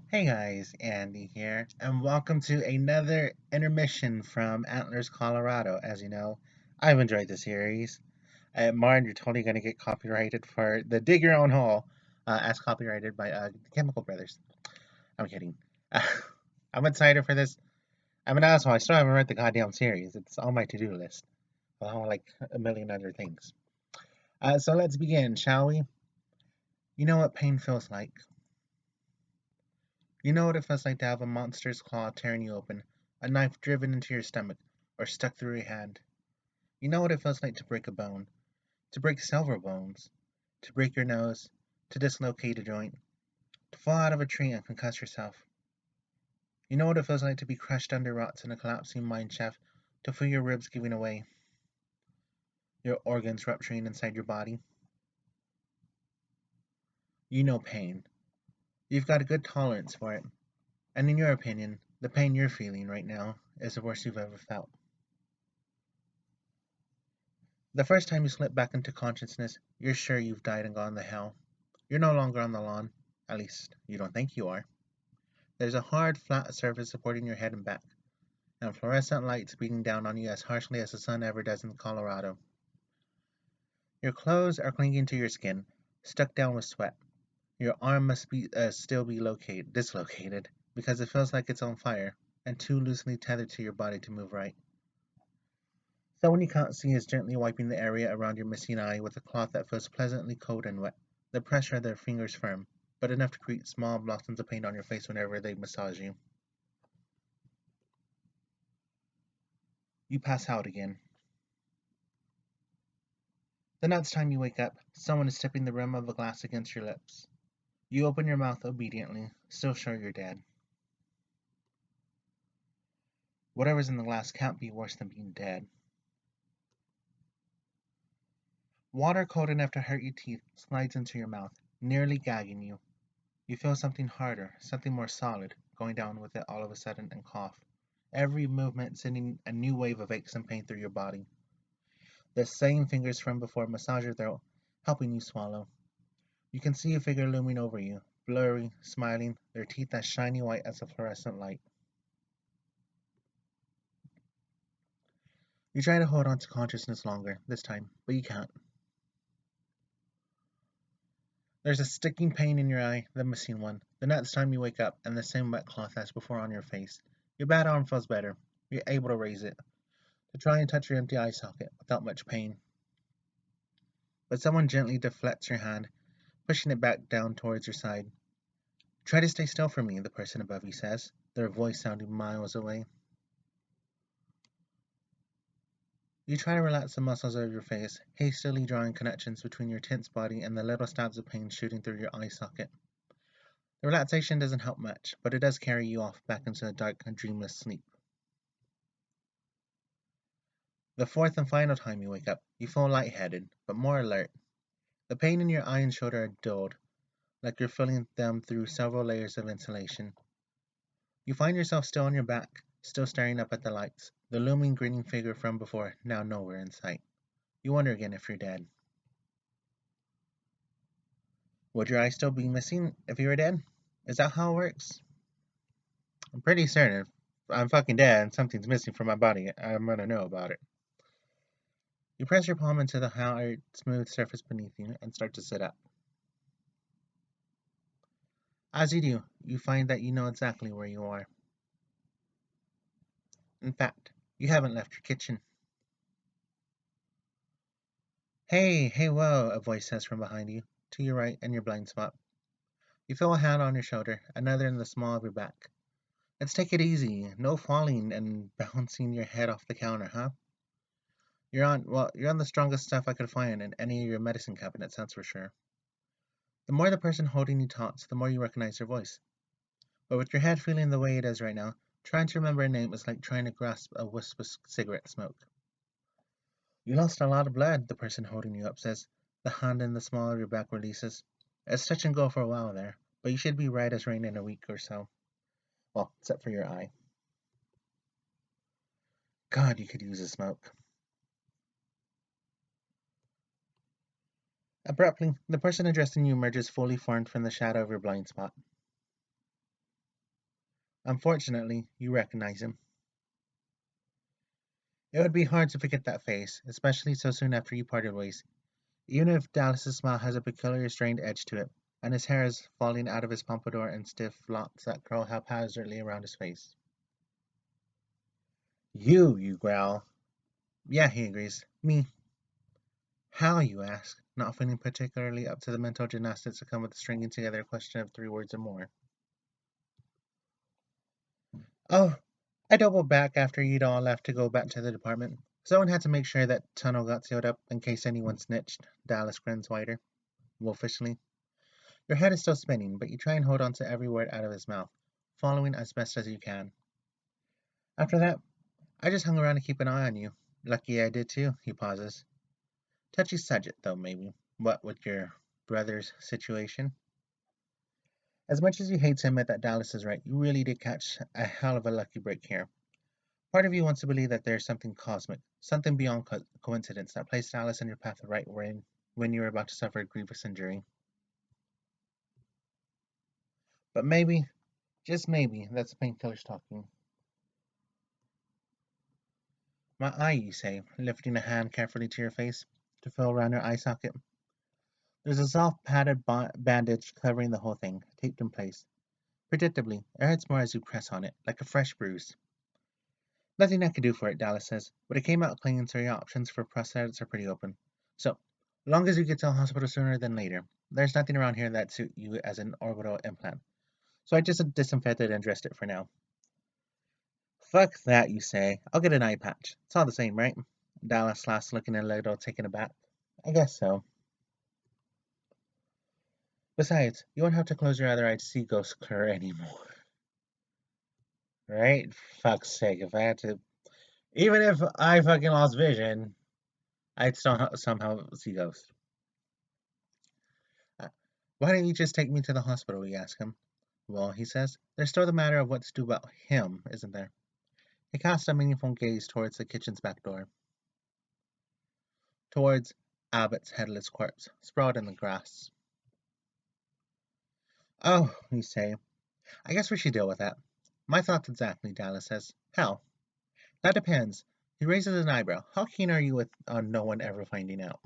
Hey guys, Andy here, and welcome to another intermission from Antlers, Colorado. As you know, I've enjoyed the series. Martin, you're totally going to get copyrighted for the Dig Your Own Hole, as copyrighted by the Chemical Brothers. I'm kidding. Uh, I'm excited for this. I'm an asshole. I still haven't read the goddamn series. It's on my to do list, along with like a million other things. So let's begin, shall we? You know what pain feels like. You know what it feels like to have a monster's claw tearing you open, a knife driven into your stomach, or stuck through your hand. You know what it feels like to break a bone, to break several bones, to break your nose, to dislocate a joint, to fall out of a tree and concuss yourself. You know what it feels like to be crushed under rocks in a collapsing mine shaft, to feel your ribs giving away, your organs rupturing inside your body. You know pain. You've got a good tolerance for it. And in your opinion, the pain you're feeling right now is the worst you've ever felt. The first time you slip back into consciousness, you're sure you've died and gone to hell. You're no longer on the lawn. At least, you don't think you are. There's a hard, flat surface supporting your head and back, and fluorescent lights beating down on you as harshly as the sun ever does in Colorado. Your clothes are clinging to your skin, stuck down with sweat. Your arm must still be dislocated, because it feels like it's on fire, and too loosely tethered to your body to move right. Someone you can't see is gently wiping the area around your missing eye with a cloth that feels pleasantly cold and wet, the pressure of their fingers firm, but enough to create small blossoms of paint on your face whenever they massage you. You pass out again. The next time you wake up, someone is tipping the rim of a glass against your lips. You open your mouth obediently, still sure you're dead. Whatever's in the glass can't be worse than being dead. Water cold enough to hurt your teeth slides into your mouth, nearly gagging you. You feel something harder, something more solid, going down with it all of a sudden and cough. Every movement sending a new wave of aches and pain through your body. The same fingers from before massage your throat, helping you swallow. You can see a figure looming over you, blurry, smiling, their teeth as shiny white as a fluorescent light. You try to hold on to consciousness longer, this time, but you can't. There's a sticking pain in your eye, the missing one. The next time you wake up, and the same wet cloth as before on your face. Your bad arm feels better. You're able to raise it, to try and touch your empty eye socket without much pain. But someone gently deflects your hand, pushing it back down towards your side. Try to stay still for me, the person above you says, their voice sounding miles away. You try to relax the muscles of your face, hastily drawing connections between your tense body and the little stabs of pain shooting through your eye socket. The relaxation doesn't help much, but it does carry you off back into a dark and dreamless sleep. The fourth and final time you wake up, you feel lightheaded, but more alert. The pain in your eye and shoulder are dulled, like you're feeling them through several layers of insulation. You find yourself still on your back, still staring up at the lights, the looming grinning figure from before now nowhere in sight. You wonder again if you're dead. Would your eye still be missing if you were dead? Is that how it works? I'm pretty certain if I'm fucking dead and something's missing from my body, I'm gonna know about it. You press your palm into the hard, smooth surface beneath you and start to sit up. As you do, you find that you know exactly where you are. In fact, you haven't left your kitchen. Hey, hey, whoa, a voice says from behind you, to your right and your blind spot. You feel a hand on your shoulder, another in the small of your back. Let's take it easy, no falling and bouncing your head off the counter, huh? You're on the strongest stuff I could find in any of your medicine cabinets, that's for sure. The more the person holding you talks, the more you recognize their voice. But with your head feeling the way it is right now, trying to remember a name is like trying to grasp a wisp of cigarette smoke. You lost a lot of blood, the person holding you up says. The hand in the small of your back releases. It's touch and go for a while there, but you should be right as rain in a week or so. Well, except for your eye. God, you could use a smoke. Abruptly, the person addressing you emerges fully formed from the shadow of your blind spot. Unfortunately, you recognize him. It would be hard to forget that face, especially so soon after you parted ways, even if Dallas's smile has a peculiar strained edge to it, and his hair is falling out of his pompadour in stiff locks that curl haphazardly around his face. You growl. Yeah, he agrees. Me. How, you ask, not feeling particularly up to the mental gymnastics that come with stringing together a question of 3 words or more. Oh, I doubled back after you'd all left to go back to the department. Someone had to make sure that tunnel got sealed up in case anyone snitched. Dallas grins wider, wolfishly. Your head is still spinning, but you try and hold on to every word out of his mouth, following as best as you can. After that, I just hung around to keep an eye on you. Lucky I did too, he pauses. Touchy subject, though, maybe. What with your brother's situation? As much as you hate to admit that Dallas is right, you really did catch a hell of a lucky break here. Part of you wants to believe that there's something cosmic, something beyond coincidence that placed Dallas in your path right when you were about to suffer a grievous injury. But maybe, just maybe, that's the painkillers talking. My eye, you say, lifting a hand carefully to your face to feel around your eye socket. There's a soft padded bandage covering the whole thing, taped in place. Predictably, it hurts more as you press on it, like a fresh bruise. Nothing I could do for it, Dallas says, but it came out clean, so your options for prosthetics are pretty open. So, long as you get to the hospital sooner than later, there's nothing around here that suit you as an orbital implant. So I just disinfected and dressed it for now. Fuck that, you say. I'll get an eye patch. It's all the same, right? Dallas laughs, looking a little taken aback. I guess so. Besides, you won't have to close your other eye to see Ghost Cur anymore. Right? Fuck's sake, if I had to. Even if I fucking lost vision, I'd still somehow see ghosts. Uh, Why don't you just take me to the hospital? We ask him. Well, he says, there's still the matter of what to do about him, isn't there? He casts a meaningful gaze towards the kitchen's back door, towards Abbott's headless corpse, sprawled in the grass. Oh, you say, I guess we should deal with that. My thoughts exactly, Dallas says. How? That depends. He raises an eyebrow. How keen are you with on no one ever finding out?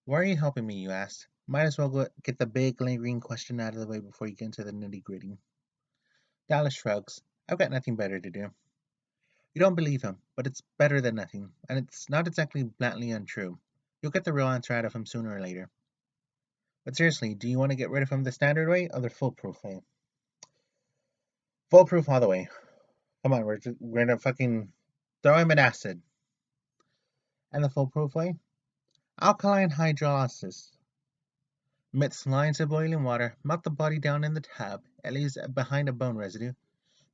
Why are you helping me, you ask? Might as well get the big lingering question out of the way before you get into the nitty gritty. Dallas shrugs. I've got nothing better to do. You don't believe him, but it's better than nothing, and it's not exactly blatantly untrue. You'll get the real answer out of him sooner or later. But seriously, do you want to get rid of him the standard way or the foolproof way? Foolproof all the way. Come on, we're gonna fucking throw him in acid. And the foolproof way? Alkaline hydrolysis. Mix lines of boiling water, melt the body down in the tub, at least behind a bone residue,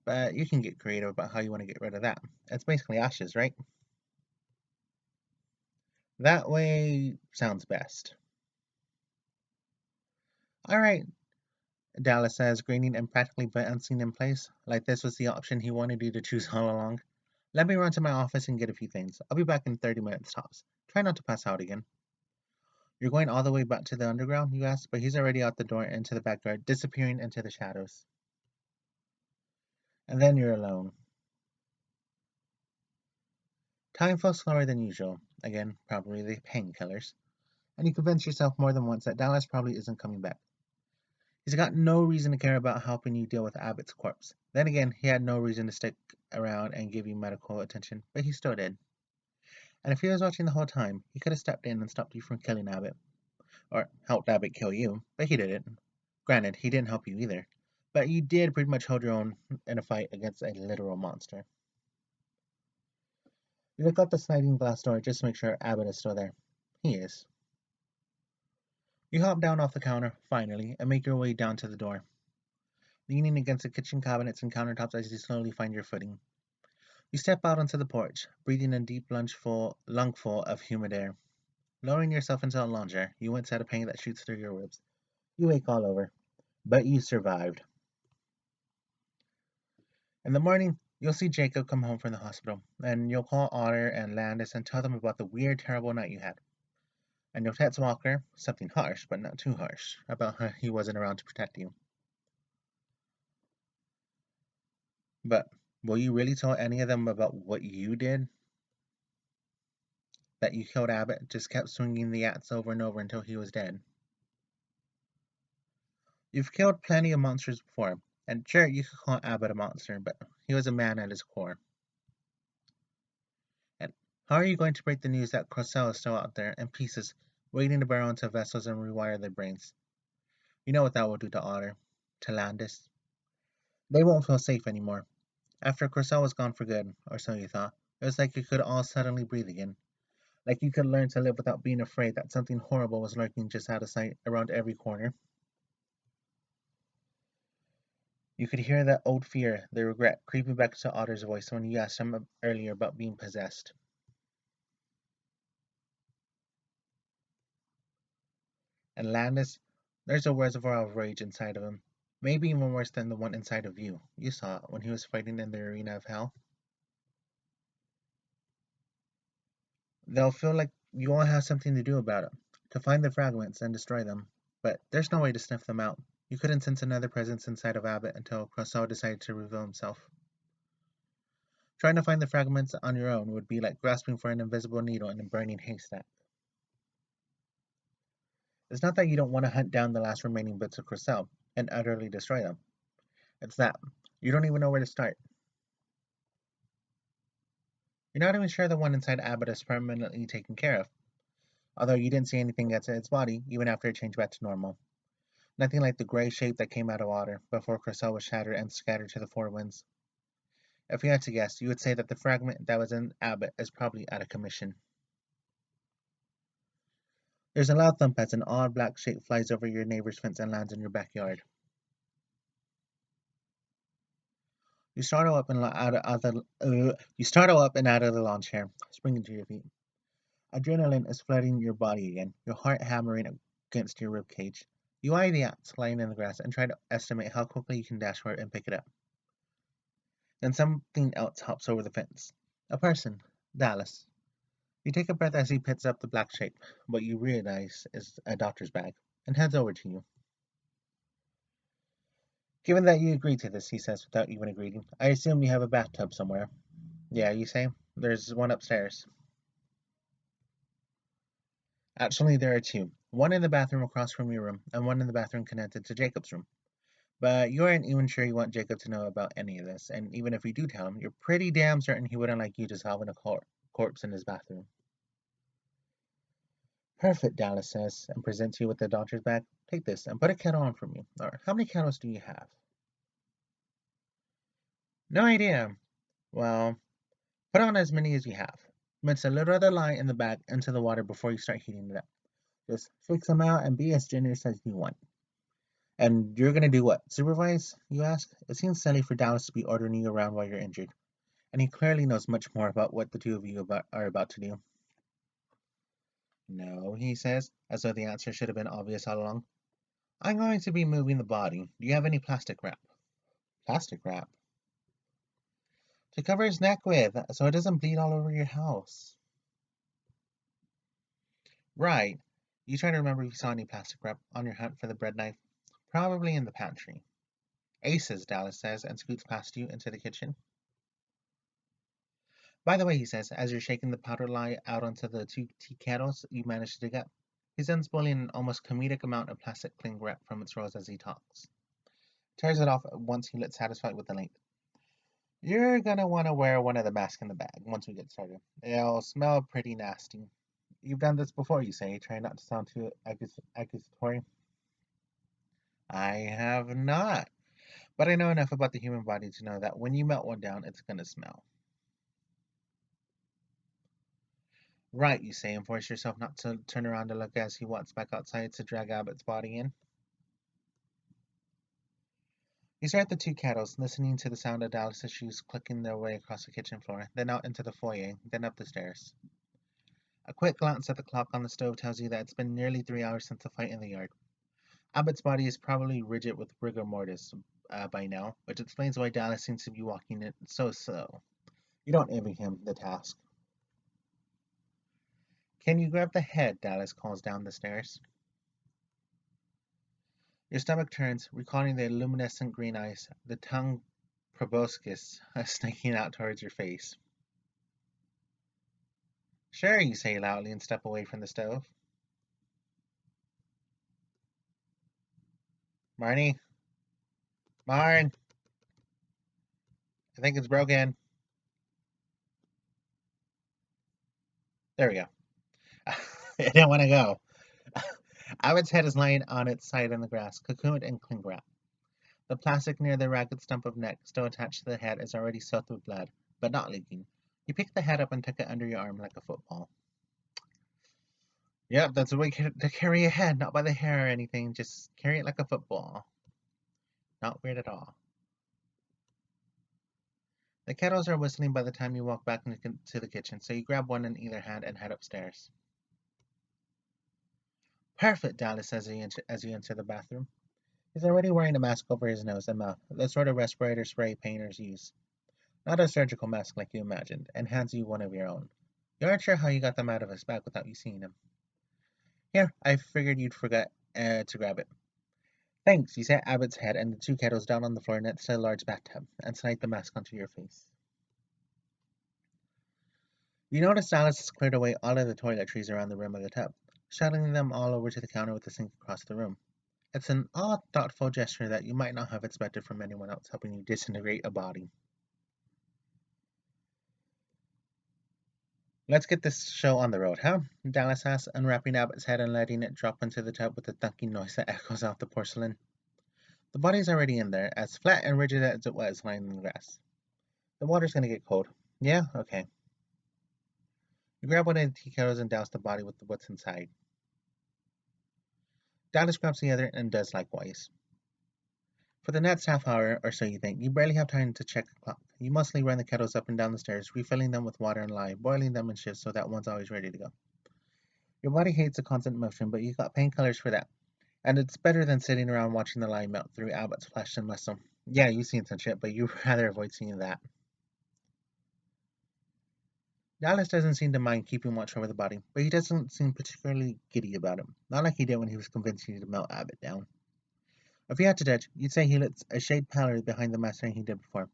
but you can get creative about how you want to get rid of that. It's basically ashes, right? That way sounds best. All right, Dallas says, grinning and practically bouncing in place, like this was the option he wanted you to choose all along. Let me run to my office and get a few things. I'll be back in 30 minutes tops. Try not to pass out again. You're going all the way back to the underground, you ask, but he's already out the door into the backyard, disappearing into the shadows. And then you're alone. Time feels slower than usual. Again, probably the painkillers. And you convince yourself more than once that Dallas probably isn't coming back. He's got no reason to care about helping you deal with Abbott's corpse. Then again, he had no reason to stick around and give you medical attention, but he still did. And if he was watching the whole time, he could have stepped in and stopped you from killing Abbott. Or helped Abbott kill you, but he didn't. Granted, he didn't help you either. But you did pretty much hold your own in a fight against a literal monster. You look out the sliding glass door just to make sure Abbott is still there. He is. You hop down off the counter, finally, and make your way down to the door, leaning against the kitchen cabinets and countertops as you slowly find your footing. You step out onto the porch, breathing a deep lungful of humid air. Lowering yourself into a lounger, you wince at a pain that shoots through your ribs. You ache all over, but you survived. In the morning, you'll see Jacob come home from the hospital, and you'll call Otter and Landis and tell them about the weird, terrible night you had. And you'll text Walker, something harsh, but not too harsh, about how he wasn't around to protect you. But will you really tell any of them about what you did? That you killed Abbott, just kept swinging the axe over and over until he was dead? You've killed plenty of monsters before, and sure, you could call Abbott a monster, but he was a man at his core. And how are you going to break the news that Crocell is still out there in pieces, waiting to burrow into vessels and rewire their brains? You know what that will do to Otter, to Landis. They won't feel safe anymore. After Crocell was gone for good, or so you thought, it was like you could all suddenly breathe again. Like you could learn to live without being afraid that something horrible was lurking just out of sight around every corner. You could hear that old fear, the regret, creeping back to Otter's voice when you asked him earlier about being possessed. And Landis, there's a reservoir of rage inside of him. Maybe even worse than the one inside of you. You saw it when he was fighting in the arena of hell. They'll feel like you all have something to do about it, to find the fragments and destroy them. But there's no way to sniff them out. You couldn't sense another presence inside of Abbott until Crossaud decided to reveal himself. Trying to find the fragments on your own would be like grasping for an invisible needle in a burning haystack. It's not that you don't want to hunt down the last remaining bits of Crossaud and utterly destroy them. It's that you don't even know where to start. You're not even sure the one inside Abbott is permanently taken care of, although you didn't see anything get to its body even after it changed back to normal. Nothing like the gray shape that came out of water before Crossaud was shattered and scattered to the four winds. If you had to guess, you would say that the fragment that was in Abbott is probably out of commission. There's a loud thump as an odd black shape flies over your neighbor's fence and lands in your backyard. You startle up and you startle up and out of the lawn chair, springing to your feet. Adrenaline is flooding your body again, your heart hammering against your rib cage. You eye the axe lying in the grass and try to estimate how quickly you can dash for it and pick it up. Then something else hops over the fence. A person, Dallas. You take a breath as he picks up the black shape, what you realize is a doctor's bag, and heads over to you. Given that you agreed to this, he says without even agreeing, I assume you have a bathtub somewhere. Yeah, you say? There's one upstairs. Actually, there are two. One in the bathroom across from your room, and one in the bathroom connected to Jacob's room. But you aren't even sure you want Jacob to know about any of this, and even if you do tell him, you're pretty damn certain he wouldn't like you just having a corpse in his bathroom. Perfect, Dallas says, and presents you with the doctor's bag. Take this and put a kettle on for me. Or how many kettles do you have? No idea. Well, put on as many as you have. Mix a little of the lye in the bag into the water before you start heating it up. Just fix them out and be as generous as you want. And you're gonna do what? Supervise? You ask? It seems silly for Dallas to be ordering you around while you're injured, and he clearly knows much more about what the two of you are about to do. No, he says, as though the answer should have been obvious all along. I'm going to be moving the body. Do you have any plastic wrap? Plastic wrap? To cover his neck with, so it doesn't bleed all over your house. Right. You try to remember if you saw any plastic wrap on your hunt for the bread knife. Probably in the pantry. Aces, Dallas says, and scoots past you into the kitchen. By the way, he says, as you're shaking the powder lye out onto the two tea kettles you managed to dig up, he's unspooling an almost comedic amount of plastic cling wrap from its rolls as he talks. Tears it off once he looks satisfied with the length. You're gonna want to wear one of the masks in the bag once we get started. It'll smell pretty nasty. You've done this before, you say, trying not to sound too accusatory. I have not, but I know enough about the human body to know that when you melt one down, it's gonna smell. Right, you say, and force yourself not to turn around to look as he walks back outside to drag Abbott's body in. You stare at the two kettles, listening to the sound of Dallas's shoes clicking their way across the kitchen floor, then out into the foyer, then up the stairs. A quick glance at the clock on the stove tells you that it's been nearly 3 hours since the fight in the yard. Abbott's body is probably rigid with rigor mortis by now, which explains why Dallas seems to be walking it so slow. You don't envy him the task. Can you grab the head? Dallas calls down the stairs. Your stomach turns, recalling the luminescent green eyes, the tongue proboscis snaking out towards your face. Sure, you say loudly and step away from the stove. Marnie? Marn! I think it's broken. There we go. I didn't want to go. Abbott's head is lying on its side in the grass, cocooned in cling wrap. The plastic near the ragged stump of neck still attached to the head is already soaked with blood, but not leaking. You picked the head up and took it under your arm like a football. Yep, that's the way to carry a head, not by the hair or anything. Just carry it like a football. Not weird at all. The kettles are whistling by the time you walk back into the kitchen, so you grab one in either hand and head upstairs. Perfect, Dallas says as you enter the bathroom. He's already wearing a mask over his nose and mouth, the sort of respirator spray painters use. Not a surgical mask like you imagined, and hands you one of your own. You aren't sure how you got them out of his bag without you seeing him. Here, I figured you'd forget to grab it. Thanks, you set Abbott's head and the two kettles down on the floor next to a large bathtub, and slide the mask onto your face. You notice Dallas has cleared away all of the toiletries around the rim of the tub, shuttling them all over to the counter with the sink across the room. It's an odd, thoughtful gesture that you might not have expected from anyone else helping you disintegrate a body. Let's get this show on the road, huh? Dallas asks, unwrapping Abbott's head and letting it drop into the tub with a thunking noise that echoes off the porcelain. The body's already in there, as flat and rigid as it was lying in the grass. The water's gonna get cold. Yeah? Okay. You grab one of the tea kettles and douse the body with what's inside. Dallas grabs the other and does likewise. For the next half hour or so, you think, you barely have time to check the clock. You mostly run the kettles up and down the stairs, refilling them with water and lye, boiling them in shifts so that one's always ready to go. Your body hates the constant motion, but you got painkillers for that. And it's better than sitting around watching the lye melt through Abbott's flesh and muscle. Yeah, you've seen some shit, but you'd rather avoid seeing that. Dallas doesn't seem to mind keeping watch over the body, but he doesn't seem particularly giddy about it. Not like he did when he was convinced he could melt Abbott down. If you had to judge, you'd say he looks a shade paler behind the mask than he did before.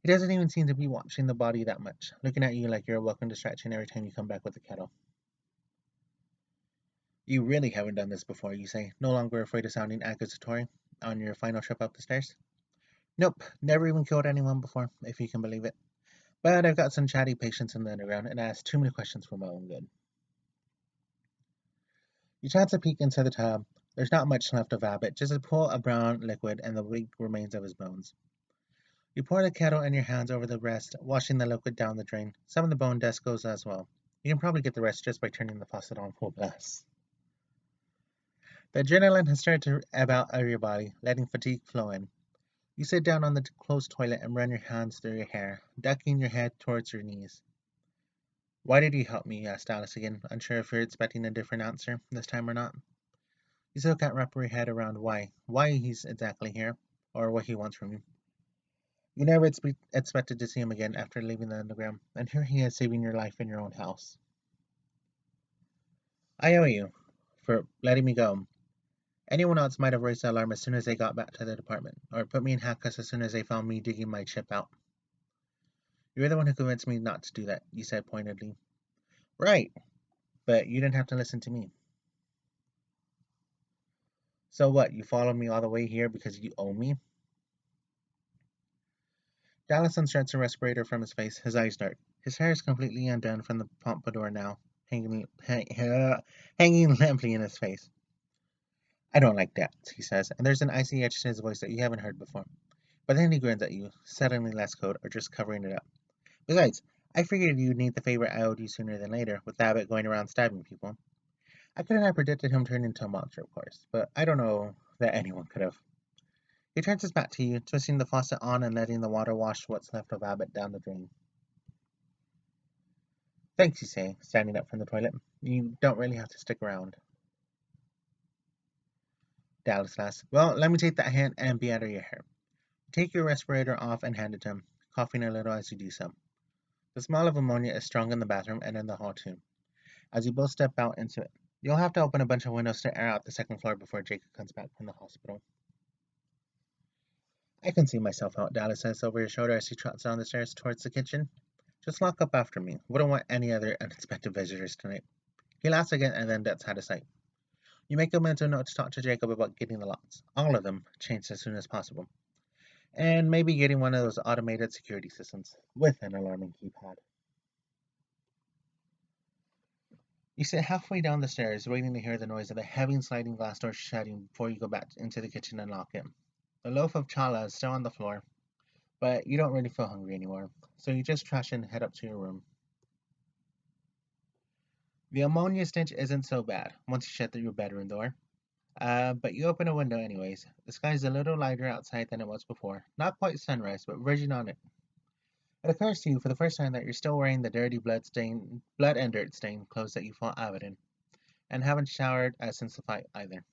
He doesn't even seem to be watching the body that much, looking at you like you're a welcome distraction every time you come back with the kettle. You really haven't done this before, you say, no longer afraid of sounding accusatory on your final trip up the stairs. Nope, never even killed anyone before, if you can believe it. But I've got some chatty patients in the underground and I ask too many questions for my own good. You chance a peek into the tub. There's not much left of Abbott, just a pool of brown liquid and the weak remains of his bones. You pour the kettle in your hands over the rest, washing the liquid down the drain. Some of the bone dust goes as well. You can probably get the rest just by turning the faucet on full blast. The adrenaline has started to ebb out of your body, letting fatigue flow in. You sit down on the closed toilet and run your hands through your hair, ducking your head towards your knees. Why did you help me? Asked Alice again, unsure if you're expecting a different answer this time or not. You still can't wrap your head around why he's exactly here, or what he wants from you. You never expected to see him again after leaving the underground, and here he is saving your life in your own house. I owe you for letting me go. Anyone else might have raised the alarm as soon as they got back to the department, or put me in handcuffs as soon as they found me digging my chip out. You're the one who convinced me not to do that, you said pointedly. Right, but you didn't have to listen to me. So what, you followed me all the way here because you owe me? Dallas unstraps a respirator from his face, his eyes dark. His hair is completely undone from the pompadour now, hanging limply in his face. I don't like that, he says, and there's an icy edge to his voice that you haven't heard before. But then he grins at you, suddenly less cold, or just covering it up. Besides, I figured you'd need the favor I owed you sooner than later, with Abbott going around stabbing people. I couldn't have predicted him turning into a monster, of course, but I don't know that anyone could have. He turns his back to you, twisting the faucet on and letting the water wash what's left of Abbott down the drain. Thanks, you say, standing up from the toilet. You don't really have to stick around. Dallas laughs. Well, let me take that hand and be out of your hair. Take your respirator off and hand it to him, coughing a little as you do so. The smell of ammonia is strong in the bathroom and in the hall too, as you both step out into it. You'll have to open a bunch of windows to air out the second floor before Jacob comes back from the hospital. I can see myself out, Dallas says over his shoulder as he trots down the stairs towards the kitchen. Just lock up after me. Wouldn't want any other unexpected visitors tonight. He laughs again and then that's out of sight. You make a mental note to talk to Jacob about getting the locks, all of them, changed as soon as possible. And maybe getting one of those automated security systems with an alarming keypad. You sit halfway down the stairs, waiting to hear the noise of the heavy sliding glass door shutting before you go back into the kitchen and lock it. The loaf of challah is still on the floor, but you don't really feel hungry anymore, so you just trash and head up to your room. The ammonia stench isn't so bad once you shut your bedroom door. But you open a window anyways. The sky's a little lighter outside than it was before. Not quite sunrise, but verging on it. It occurs to you for the first time that you're still wearing the dirty blood and dirt stained clothes that you fought Avid in, and haven't showered since the fight either.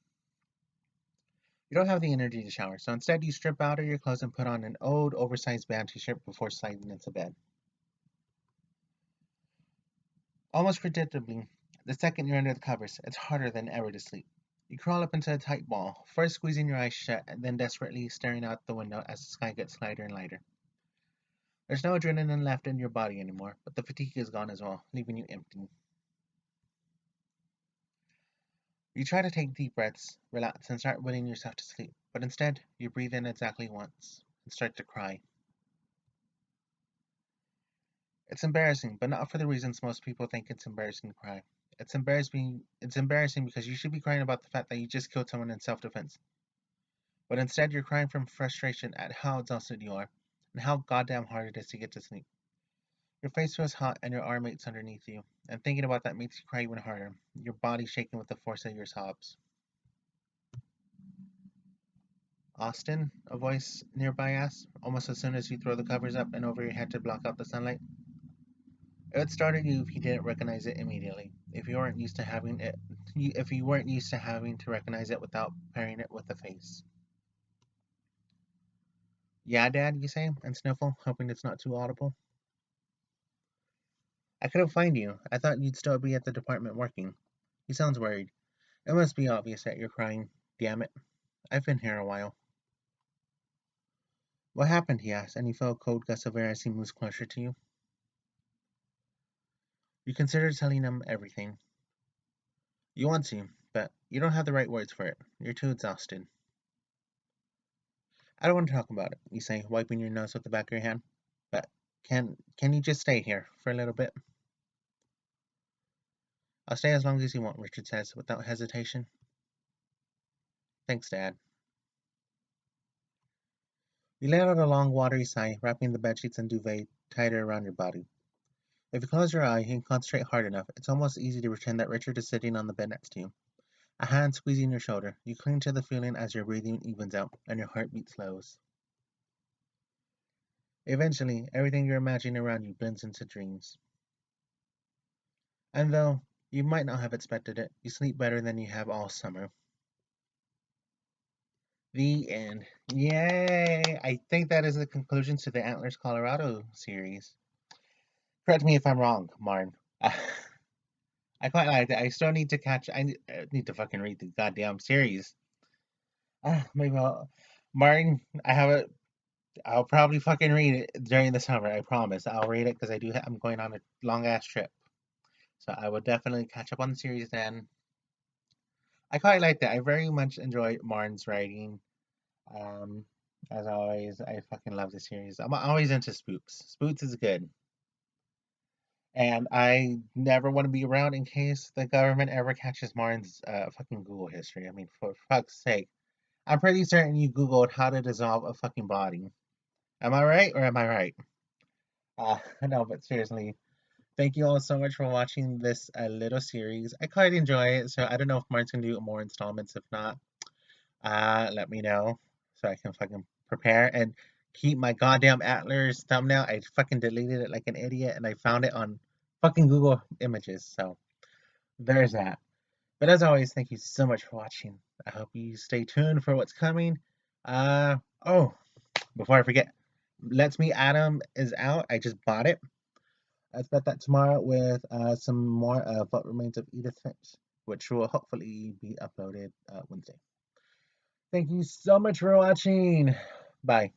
You don't have the energy to shower, so instead you strip out of your clothes and put on an old, oversized band t-shirt before sliding into bed. Almost predictably, the second you're under the covers, it's harder than ever to sleep. You crawl up into a tight ball, first squeezing your eyes shut and then desperately staring out the window as the sky gets lighter and lighter. There's no adrenaline left in your body anymore, but the fatigue is gone as well, leaving you empty. You try to take deep breaths, relax, and start willing yourself to sleep, but instead, you breathe in exactly once and start to cry. It's embarrassing, but not for the reasons most people think it's embarrassing to cry. It's embarrassing because you should be crying about the fact that you just killed someone in self-defense. But instead you're crying from frustration at how exhausted you are and how goddamn hard it is to get to sleep. Your face feels hot and your arm aches underneath you, and thinking about that makes you cry even harder, your body shaking with the force of your sobs. Austin? A voice nearby asks, almost as soon as you throw the covers up and over your head to block out the sunlight. It would startle you if you didn't recognize it immediately. If you weren't used to having to recognize it without pairing it with a face. Yeah, Dad, you say, and sniffle, hoping it's not too audible. I couldn't find you. I thought you'd still be at the department working. He sounds worried. It must be obvious that you're crying. Damn it. I've been here a while. What happened? He asked, and you felt a cold gust of air as he moves closer to you. You consider telling him everything. You want to, but you don't have the right words for it. You're too exhausted. I don't want to talk about it, you say, wiping your nose with the back of your hand. But can you just stay here for a little bit? I'll stay as long as you want, Richard says, without hesitation. Thanks, Dad. You let out a long, watery sigh, wrapping the bedsheets and duvet tighter around your body. If you close your eye and concentrate hard enough, it's almost easy to pretend that Richard is sitting on the bed next to you. A hand squeezing your shoulder, you cling to the feeling as your breathing evens out and your heartbeat slows. Eventually, everything you're imagining around you blends into dreams. And though you might not have expected it, you sleep better than you have all summer. The end. Yay! I think that is the conclusion to the Antlers Colorado series. Correct me if I'm wrong, Marn. I quite liked it. I still need to I need to fucking read the goddamn series. Maybe Martin, I'll probably fucking read it during the summer. I promise. I'll read it because I'm going on a long ass trip. So I will definitely catch up on the series then. I quite liked it. I very much enjoyed Martin's writing. Um, as always, I fucking love the series. I'm always into spooks. Spooks is good. And I never want to be around in case the government ever catches Martin's fucking Google history. I mean, for fuck's sake. I'm pretty certain you Googled how to dissolve a fucking body. Am I right or am I right? No, but seriously, thank you all so much for watching this little series. I quite enjoy it, so I don't know if Martin's gonna do more installments. If not, let me know so I can fucking prepare and keep my goddamn Atlas thumbnail. I fucking deleted it like an idiot and I found it on fucking Google Images. So there's that. But as always, thank you so much for watching. I hope you stay tuned for what's coming. Oh, before I forget, Let's Meet Adam is out. I just bought it. I expect that tomorrow with some more of What Remains of Edith Finch, which will hopefully be uploaded Wednesday. Thank you so much for watching. Bye.